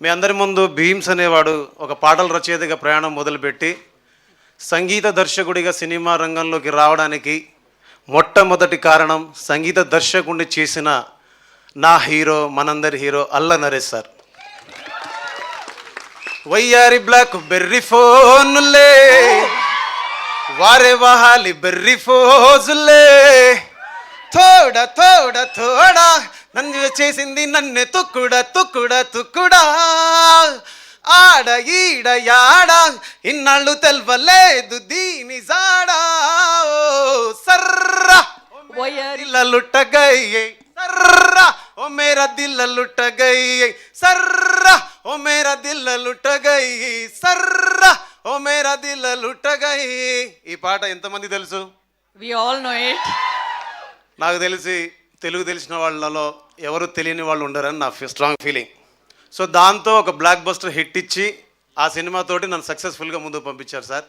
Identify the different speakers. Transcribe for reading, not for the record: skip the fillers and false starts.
Speaker 1: మీ అందరి ముందు భీమ్స్ అనేవాడు ఒక పాటల రచయితగా ప్రయాణం మొదలుపెట్టి సంగీత దర్శకుడిగా సినిమా రంగంలోకి రావడానికి మొట్టమొదటి కారణం సంగీత దర్శకుడిని చేసిన నా హీరో, మనందరి హీరో అల్ల నరేష్ సార్. వయ్యారి బ్లాక్ బెర్రీ ఫోన్లే, వారే వహాలి బెర్రీ ఫోజులే, తోడ తోడ తోడా నన్ను చేసింది నన్ను తుక్కుడా తుక్కుడా తుక్కుడా, ఆడ ఈడ యాడ ఇన్నాళ్ళు తెల్వలేదు దీని జాడా, సర్రా దిల్ లుట్ట గయి, సర్రా ఓ మేరా దిల్ లుట్ట గయి, సర్రా ఓ మేరా దిల్ లుట్ట గయి, సర్రా ఓ మేరా దిల్ లుట్ట గయి. ఈ పాట ఎంతమంది తెలుసు?
Speaker 2: We all know it.
Speaker 1: నాకు తెలిసి తెలుగు తెలిసిన వాళ్ళలో ఎవరు తెలియని వాళ్ళు ఉండరని నా స్ట్రాంగ్ ఫీలింగ్. సో దాంతో ఒక బ్లాక్ బస్టర్ హిట్ ఇచ్చి ఆ సినిమాతోటి నన్ను సక్సెస్ఫుల్గా ముందుకు పంపించారు సార్.